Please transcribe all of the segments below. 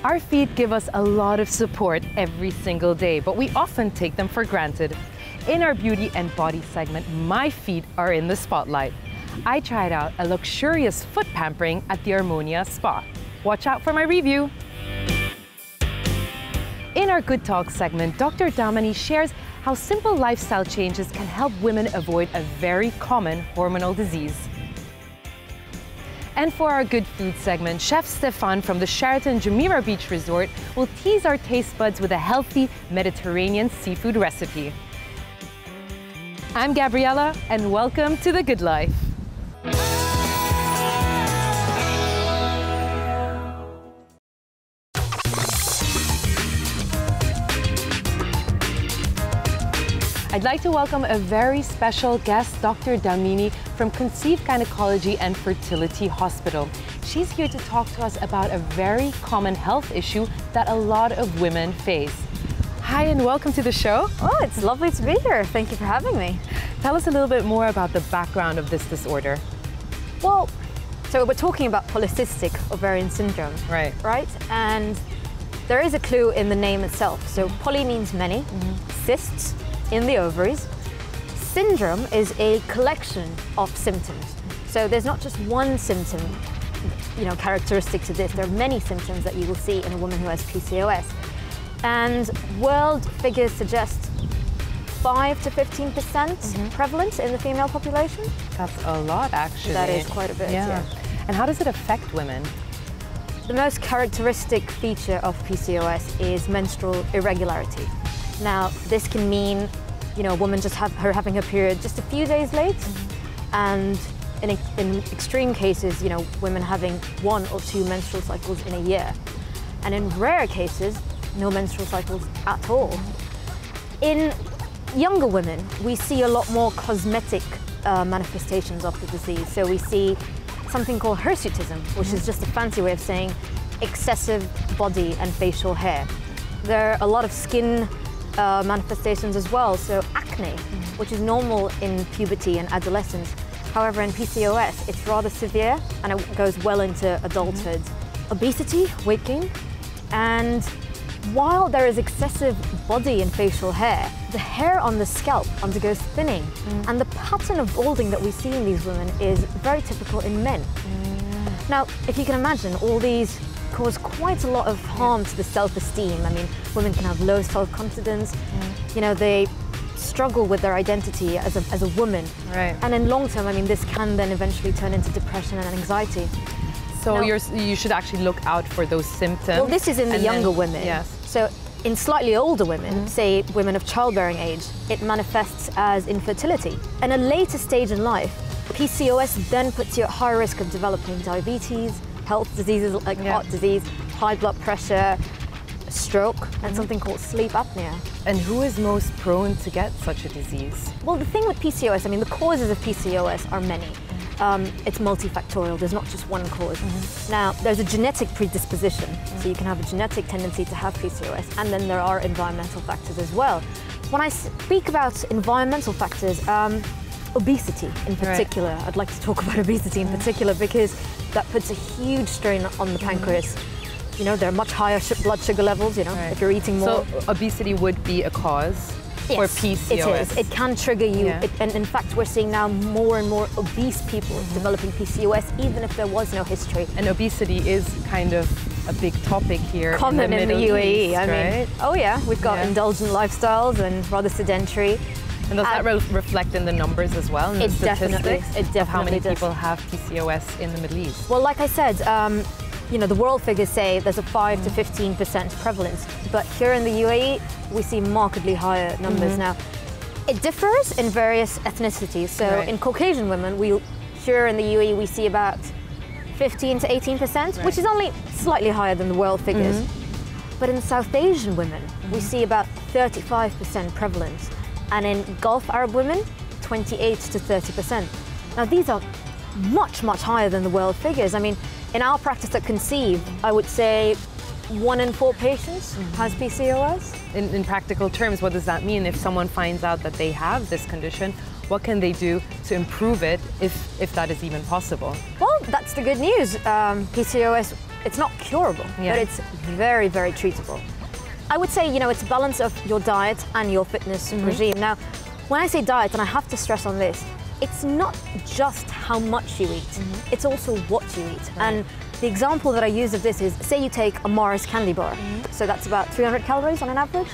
Our feet give us a lot of support every single day, but we often take them for granted. In our beauty and body segment, my feet are in the spotlight. I tried out a luxurious foot pampering at the Armonia spa. Watch out for my review. In our Good Talk segment, Dr. Damani shares how simple lifestyle changes can help women avoid a very common hormonal disease. And for our Good Food segment, Chef Stephan from the Sheraton Jumeirah Beach Resort will tease our taste buds with a healthy Mediterranean seafood recipe. I'm Gabriela, and welcome to The Good Life. I'd like to welcome a very special guest, Dr. Damani from Conceived Gynecology and Fertility Hospital. She's here to talk to us about a very common health issue that a lot of women face. Hi and welcome to the show. Oh, it's lovely to be here. Thank you for having me. Tell us a little bit more about the background of this disorder. Well, so we're talking about polycystic ovarian syndrome. Right. Right? And there is a clue in the name itself. So poly means many, cysts in the ovaries. Syndrome is a collection of symptoms. So there's not just one symptom, characteristic to this. There are many symptoms that you will see in a woman who has PCOS. And world figures suggest 5 to 15% prevalent in the female population. That's a lot, actually. That is quite a bit, yeah. And how does it affect women? The most characteristic feature of PCOS is menstrual irregularity. Now, this can mean, a woman just having her period just a few days late, and in extreme cases, women having 1 or 2 menstrual cycles in a year. And in rare cases, no menstrual cycles at all. In younger women, we see a lot more cosmetic manifestations of the disease. So we see something called hirsutism, which is just a fancy way of saying excessive body and facial hair. There are a lot of skin manifestations as well, so acne, which is normal in puberty and adolescence. However, in PCOS, it's rather severe and it goes well into adulthood. Obesity, weight gain, and while there is excessive body and facial hair, the hair on the scalp undergoes thinning, and the pattern of balding that we see in these women is very typical in men. Now, if you can imagine, all these cause quite a lot of harm to the self-esteem. I mean, women can have low self-confidence. They struggle with their identity as a woman. Right. And in long term, this can then eventually turn into depression and anxiety. So now, you should actually look out for those symptoms. Well, this is in the younger women. Yes. So in slightly older women, say women of childbearing age, it manifests as infertility. In a later stage in life, PCOS then puts you at high risk of developing diabetes, health diseases like heart disease, high blood pressure, stroke, and something called sleep apnea. And who is most prone to get such a disease? Well, the thing with PCOS, the causes of PCOS are many. It's multifactorial, there's not just one cause. Now, there's a genetic predisposition, so you can have a genetic tendency to have PCOS, and then there are environmental factors as well. When I speak about environmental factors, obesity in particular, I'd like to talk about obesity in particular because that puts a huge strain on the pancreas. There are much higher blood sugar levels, if you're eating more. So obesity would be a cause for PCOS? It is. It can trigger you. And in fact, we're seeing now more and more obese people developing PCOS, even if there was no history. And obesity is kind of a big topic here Common in the UAE. East, right? Oh yeah, we've got indulgent lifestyles and rather sedentary. And does that reflect in the numbers as well, in the statistics definitely of how many does. people have PCOS in the Middle East? Well, like I said, the world figures say there's a 5 to 15% prevalence, but here in the UAE, we see markedly higher numbers now. It differs in various ethnicities. So in Caucasian women, here in the UAE, we see about 15 to 18%, which is only slightly higher than the world figures. But in South Asian women, we see about 35% prevalence. And in Gulf Arab women, 28 to 30%. Now these are much, much higher than the world figures. In our practice at Conceive, I would say 1 in 4 patients has PCOS. In practical terms, what does that mean? If someone finds out that they have this condition, what can they do to improve it, if that is even possible? Well, that's the good news. PCOS it's not curable, Yeah. but it's very, very treatable. I would say, you know, it's a balance of your diet and your fitness regime. Now, when I say diet, and I have to stress on this, it's not just how much you eat, it's also what you eat. And the example that I use of this is, say you take a Mars candy bar, so that's about 300 calories on an average,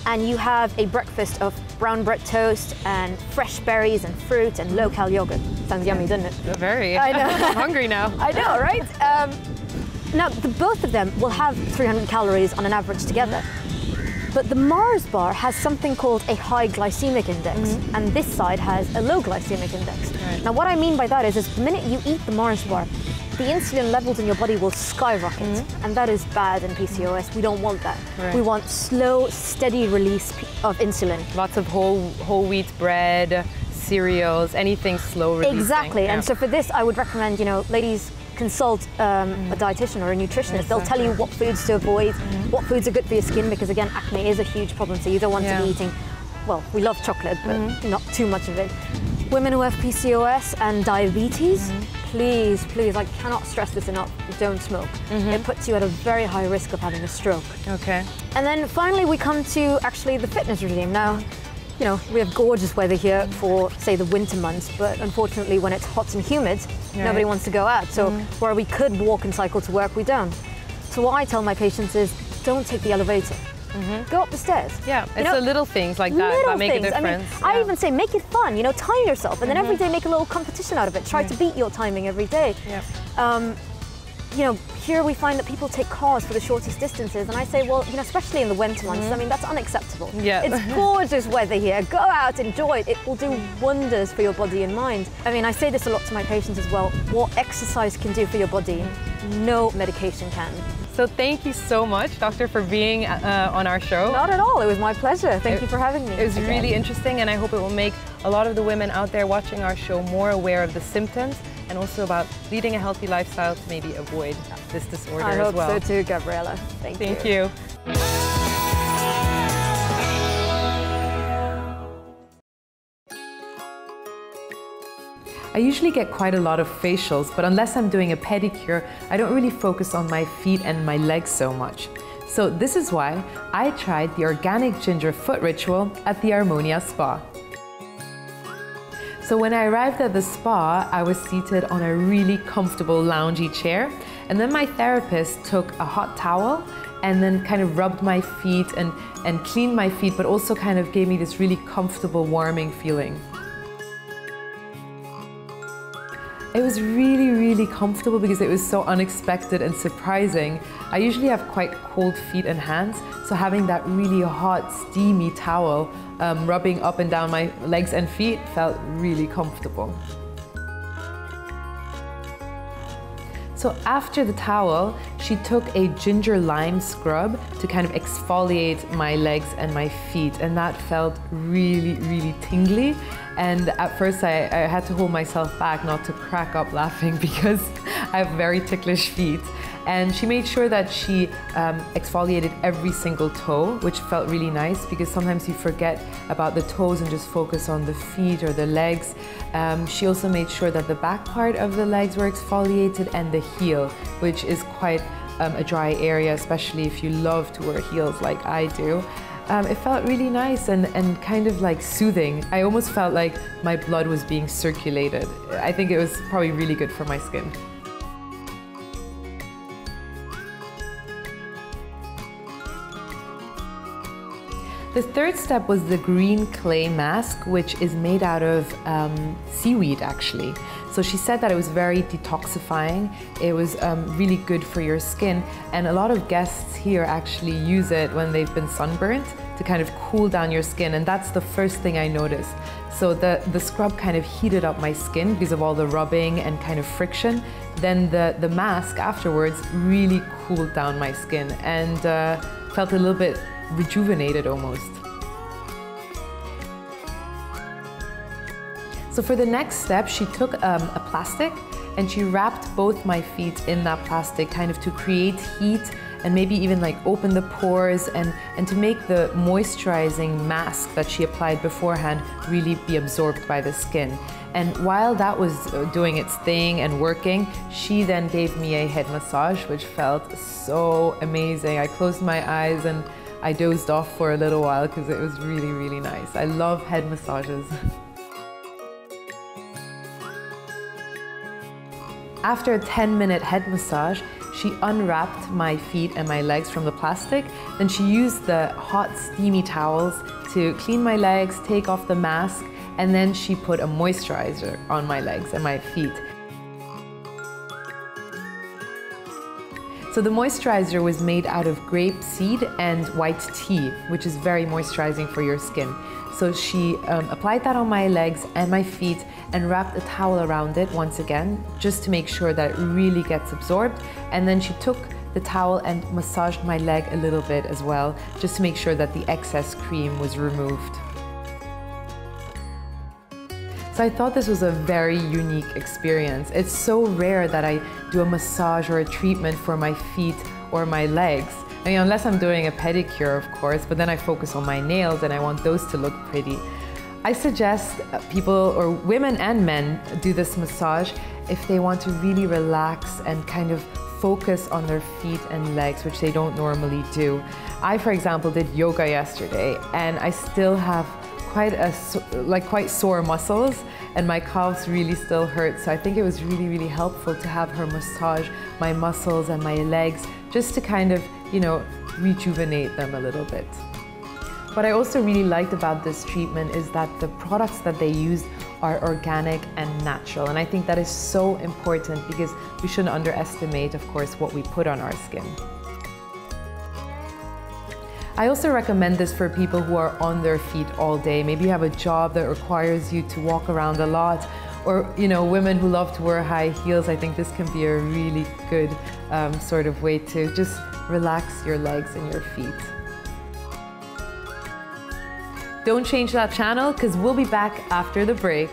and you have a breakfast of brown bread toast and fresh berries and fruit and low-cal yogurt. Sounds yummy, doesn't it? Very. I know. I'm hungry now. I know, right? Now, both of them will have 300 calories on an average together. But the Mars bar has something called a high glycemic index, and this side has a low glycemic index. Right. Now, what I mean by that is the minute you eat the Mars bar, the insulin levels in your body will skyrocket, and that is bad in PCOS. We don't want that. Right. We want slow, steady release of insulin. Lots of whole wheat bread, cereals, anything slow releasing. Exactly, Yeah. and so for this, I would recommend, you know, ladies, consult a dietitian or a nutritionist. They'll tell you what foods to avoid, what foods are good for your skin, because again, acne is a huge problem, so you don't want to be eating, well, we love chocolate, but not too much of it. Women who have PCOS and diabetes, please, I cannot stress this enough, don't smoke. It puts you at a very high risk of having a stroke. Okay. And then finally we come to actually the fitness regime. Now, you know, we have gorgeous weather here for, say, the winter months, but unfortunately when it's hot and humid, nobody wants to go out. So where we could walk and cycle to work, we don't. So what I tell my patients is, don't take the elevator. Go up the stairs. Yeah, it's the little things like that make a difference. I mean, I even say make it fun, you know, time yourself, and then every day make a little competition out of it. Try to beat your timing every day. Yeah. You know, here we find that people take cars for the shortest distances, and I say, well, you know, especially in the winter months, I mean, that's unacceptable. Yeah. It's gorgeous weather here. Go out, enjoy it. It will do wonders for your body and mind. I mean, I say this a lot to my patients as well. What exercise can do for your body, no medication can. So thank you so much, Doctor, for being on our show. Not at all. It was my pleasure. Thank you for having me. It was really interesting, and I hope it will make a lot of the women out there watching our show more aware of the symptoms and also about leading a healthy lifestyle to maybe avoid this disorder as well. I hope so too, Gabriela. Thank you. I usually get quite a lot of facials, but unless I'm doing a pedicure, I don't really focus on my feet and my legs so much. So this is why I tried the organic ginger foot ritual at the Armonia spa. So when I arrived at the spa, I was seated on a really comfortable loungy chair, and then my therapist took a hot towel and then kind of rubbed my feet and cleaned my feet, but also kind of gave me this really comfortable, warming feeling. It was really, really comfortable because it was so unexpected and surprising. I usually have quite cold feet and hands, so having that really hot, steamy towel rubbing up and down my legs and feet felt really comfortable. So after the towel, she took a ginger lime scrub to kind of exfoliate my legs and my feet, and that felt really, really tingly. And at first I had to hold myself back not to crack up laughing because I have very ticklish feet. And she made sure that she exfoliated every single toe, which felt really nice because sometimes you forget about the toes and just focus on the feet or the legs. She also made sure that the back part of the legs were exfoliated and the heel, which is quite a dry area, especially if you love to wear heels like I do. It felt really nice and kind of like soothing. I almost felt like my blood was being circulated. I think it was probably really good for my skin. The third step was the green clay mask, which is made out of seaweed actually. So she said that it was very detoxifying, it was really good for your skin, and a lot of guests here actually use it when they've been sunburnt to kind of cool down your skin, and that's the first thing I noticed. So the scrub kind of heated up my skin because of all the rubbing and kind of friction. Then the mask afterwards really cooled down my skin and felt a little bit rejuvenated almost. So for the next step, she took a plastic and she wrapped both my feet in that plastic kind of to create heat and maybe even like open the pores and to make the moisturizing mask that she applied beforehand really be absorbed by the skin. And while that was doing its thing and working, she then gave me a head massage, which felt so amazing. I closed my eyes and I dozed off for a little while because it was really, really nice. I love head massages. After a 10-minute head massage, she unwrapped my feet and my legs from the plastic. Then she used the hot, steamy towels to clean my legs, take off the mask, and then she put a moisturizer on my legs and my feet. So the moisturizer was made out of grape seed and white tea, which is very moisturizing for your skin. So she applied that on my legs and my feet and wrapped a towel around it once again, just to make sure that it really gets absorbed. And then she took the towel and massaged my leg a little bit as well, just to make sure that the excess cream was removed. So I thought this was a very unique experience. It's so rare that I do a massage or a treatment for my feet or my legs. I mean, unless I'm doing a pedicure, of course, but then I focus on my nails and I want those to look pretty. I suggest people, or women and men, do this massage if they want to really relax and kind of focus on their feet and legs, which they don't normally do. I, for example, did yoga yesterday and I still have quite sore muscles and my calves really still hurt. So I think it was really, really helpful to have her massage my muscles and my legs just to kind of, you know, rejuvenate them a little bit. What I also really liked about this treatment is that the products that they use are organic and natural. And I think that is so important because we shouldn't underestimate, of course, what we put on our skin. I also recommend this for people who are on their feet all day. Maybe you have a job that requires you to walk around a lot, or women who love to wear high heels. I think this can be a really good sort of way to just relax your legs and your feet. Don't change that channel because we'll be back after the break.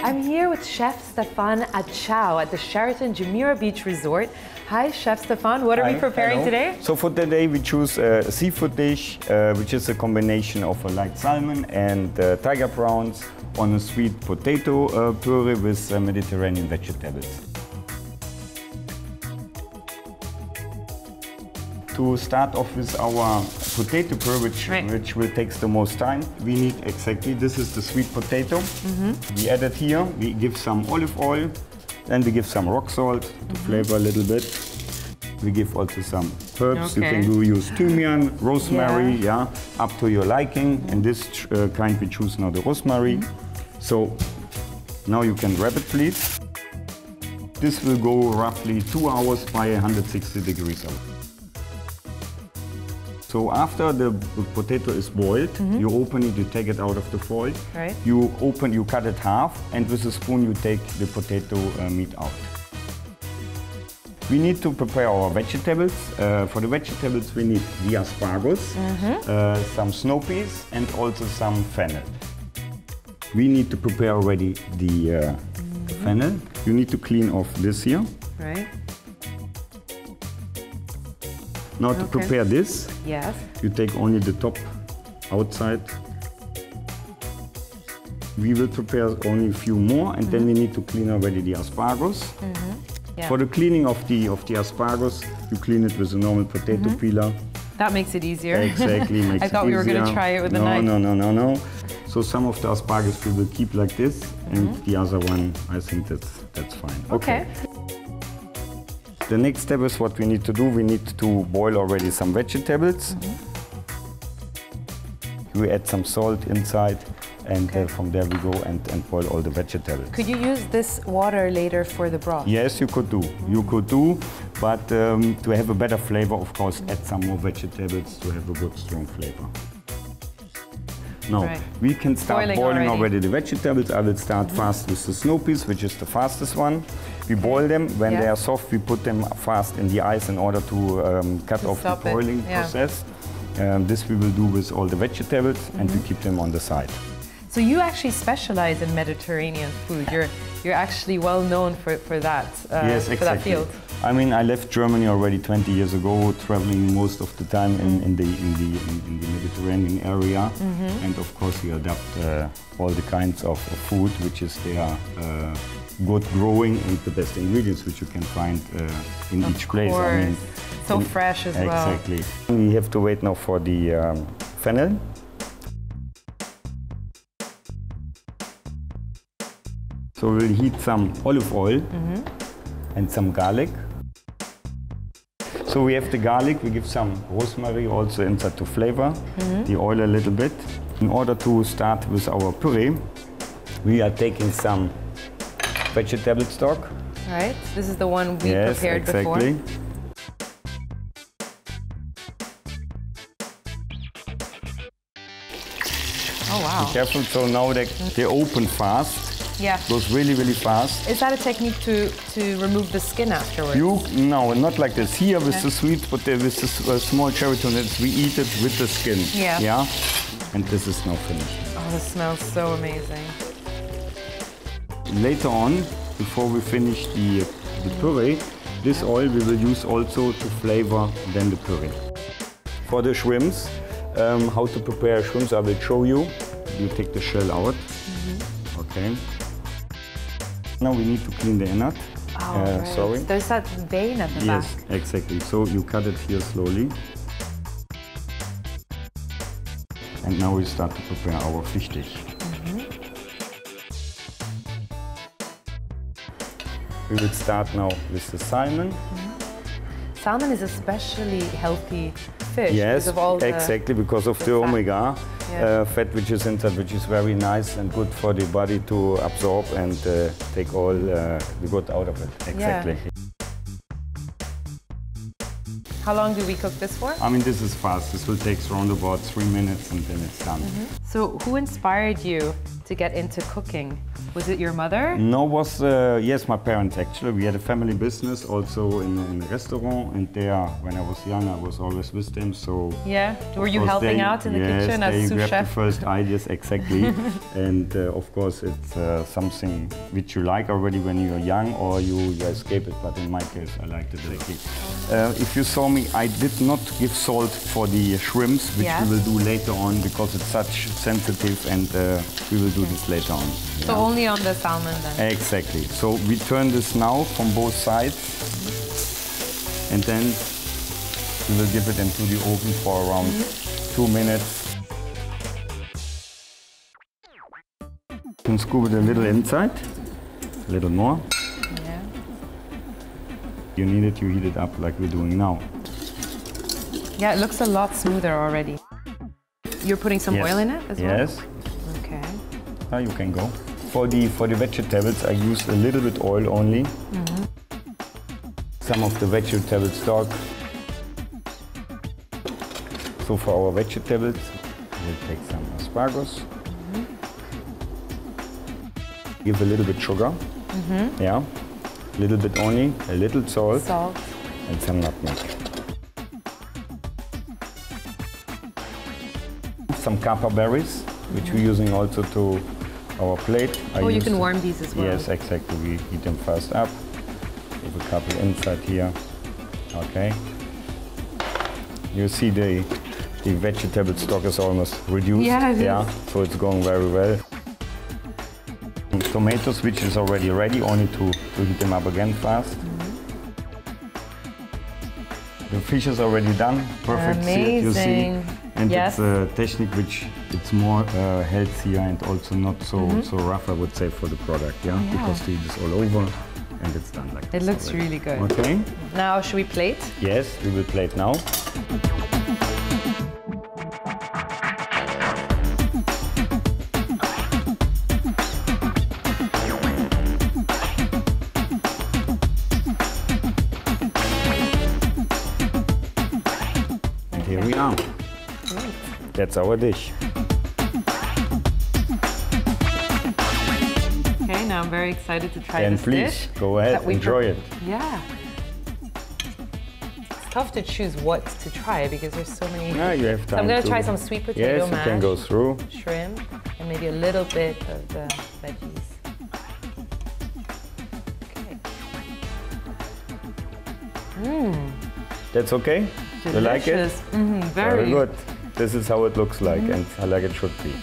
I'm here with Chef Stephan at Ciao at the Sheraton Jumeirah Beach Resort. Hi, Chef Stephan. What are we preparing today? So for today we choose a seafood dish, which is a combination of a light salmon and tiger prawns on a sweet potato puree with Mediterranean vegetables. To start off with our potato puree, which will take the most time, we need exactly, this is the sweet potato. We add it here, we give some olive oil, then we give some rock salt to flavor a little bit. We give also some herbs. You can use thymian, rosemary, up to your liking. And this kind we choose now the rosemary. So now you can wrap it, please. This will go roughly 2 hours by 160 degrees out. So after the potato is boiled, you open it, you take it out of the foil. Right. You cut it half, and with a spoon you take the potato meat out. We need to prepare our vegetables. For the vegetables we need the asparagus, some snow peas, and also some fennel. We need to prepare already the fennel. You need to clean off this here. Right. Now to prepare this, you take only the top outside. We will prepare only a few more, and then we need to clean already the asparagus. For the cleaning of the asparagus, you clean it with a normal potato peeler. That makes it easier. Exactly, makes it easier. I thought we were going to try it with a knife. No. So some of the asparagus we will keep like this, and the other one, I think that's fine. Okay. The next step is what we need to do. We need to boil already some vegetables. We add some salt inside, and from there we go and boil all the vegetables. Could you use this water later for the broth? Yes, you could do. You could do, but to have a better flavor, of course, add some more vegetables to have a good, strong flavor. No, Right. we can start boiling already. already the vegetables. I will start fast with the snow peas, which is the fastest one. We boil them. When they are soft, we put them fast in the ice in order to cut off the stop it. boiling process. This we will do with all the vegetables, and we keep them on the side. So you actually specialize in Mediterranean food. You're actually well known for that. Yes, exactly. For that field. I mean, I left Germany already 20 years ago, traveling most of the time in the Mediterranean area, and of course we adapt all the kinds of food which is there, good growing, and the best ingredients which you can find in each place. I mean, so fresh as well. Exactly. We have to wait now for the fennel. So we'll heat some olive oil and some garlic. So we have the garlic, we give some rosemary also inside to flavor, the oil a little bit. In order to start with our puree, we are taking some vegetable stock. Right, this is the one we prepared exactly. before. Oh wow. Be careful, so now they open fast. Yeah. Goes really, really fast. Is that a technique to remove the skin afterwards? No, not like this. Here with the sweet potato, with the small Sheraton, we eat it with the skin. Yeah. And this is now finished. Oh, this smells so amazing. Later on, before we finish the puree, this oil we will use also to flavor then the puree. For the shrimps, how to prepare shrimps, I will show you. You take the shell out. Okay. Now we need to clean the innard. Oh, right. Sorry. There's that vein at the back. Yes, exactly. So you cut it here slowly. And now we start to prepare our fish dish. We will start now with the salmon. Salmon is especially healthy fish. Yes, because of all exactly, because of the omega fat which is inside, which is very nice and good for the body to absorb and take all the good out of it. Exactly. Yeah. How long do we cook this for? I mean, this is fast. This will take around about 3 minutes and then it's done. So who inspired you to get into cooking? Was it your mother? No, was yes, my parents actually. We had a family business also in a restaurant, and there, when I was young, I was always with them. So yeah, were you helping out in the kitchen as sous chef? Yes, they grabbed the first ideas exactly, and of course it's something which you like already when you're young, or you escape it. But in my case, I liked it lately. If you saw me, I did not give salt for the shrimps, which we will do later on because it's such sensitive, and we will do this later on. So only on the salmon then? Exactly. So we turn this now from both sides, and then we will give it into the oven for around 2 minutes. You can scoop it a little inside, a little more. Yeah. You need it, you heat it up like we're doing now. Yeah, it looks a lot smoother already. You're putting some oil in it as well? Yes. Okay. Now you can go. For the vegetables, I use a little bit oil only. Some of the vegetable stock. So for our vegetables, we'll take some asparagus. Give a little bit sugar. Yeah. A little bit only. A little salt. Salt. And some nutmeg. Some kappa berries, which we're using also to our plate. You can warm these as well. Yes, exactly. We heat them first up. With a couple inside here. Okay. You see the vegetable stock is almost reduced. Yeah, it is. So it's going very well. Tomatoes, which is already ready, only to heat them up again fast. The fish is already done. Perfect. Amazing. You see. And it's a technique which it's more healthier and also not so rough, I would say, for the product, because they just all over and it's done like this. It looks really good. Okay. Now, should we plate? Yes, we will plate now. And here we are. That's our dish. now I'm very excited to try Then this please, dish. go ahead, enjoy it. Yeah. It's tough to choose what to try because there's so many. Yeah, you have time. So I'm going to try some sweet potato mash. mash. You can go through. Shrimp, and maybe a little bit of the veggies. Okay. That's okay? Delicious. You like it? Very good. This is how it looks like, and I like it should be.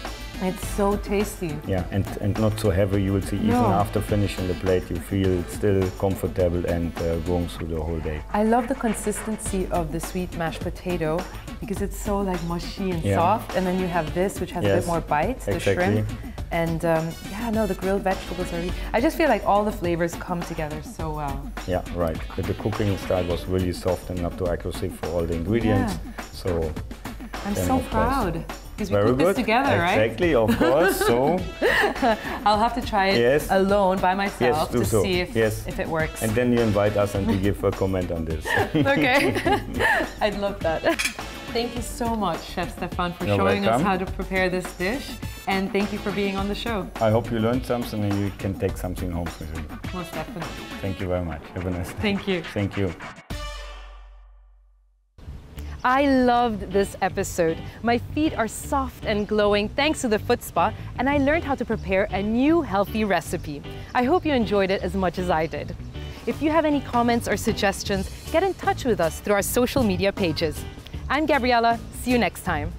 It's so tasty. Yeah, and not so heavy. You will see even after finishing the plate, you feel still comfortable and going through the whole day. I love the consistency of the sweet mashed potato because it's so like mushy and soft, and then you have this, which has a bit more bites, the shrimp. And yeah, no, the grilled vegetables are. I just feel like all the flavors come together so well. Yeah, right. But the cooking style was really soft and not too aggressive for all the ingredients. So I'm so proud. Because we cooked this together, right? Exactly, of course. So I'll have to try it alone by myself to see if it works. And then you invite us and we give a comment on this. Okay, I'd love that. Thank you so much, Chef Stephan, for showing us how to prepare this dish. And thank you for being on the show. I hope you learned something and you can take something home with you. Most definitely. Thank you very much. Have a nice day. Thank you. Thank you. I loved this episode. My feet are soft and glowing thanks to the foot spa, and I learned how to prepare a new healthy recipe. I hope you enjoyed it as much as I did. If you have any comments or suggestions, get in touch with us through our social media pages. I'm Gabriela. See you next time.